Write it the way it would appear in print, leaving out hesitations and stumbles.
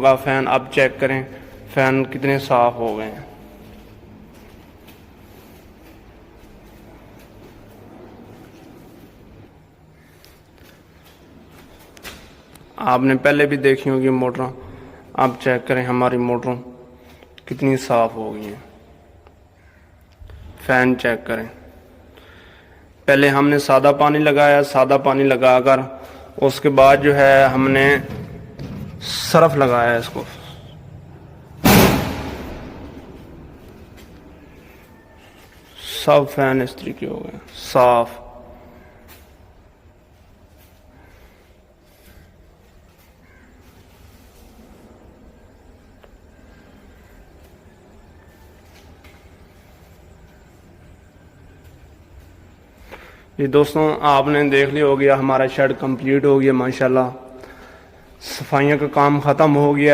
होगा फैन। अब चेक करें फैन कितने साफ हो गए हैं। आपने पहले भी देखी होगी मोटरों, अब चेक करें हमारी मोटरों कितनी साफ हो गई हैं। फैन चेक करें, पहले हमने सादा पानी लगाया, सादा पानी लगाकर उसके बाद जो है हमने सरफ लगाया इसको, सब फैन इस तरीके हो गए साफ। ये दोस्तों आपने देख लिया हो गया, हमारा शेड कंप्लीट हो गया माशाल्लाह। सफाइयों का काम ख़त्म हो गया।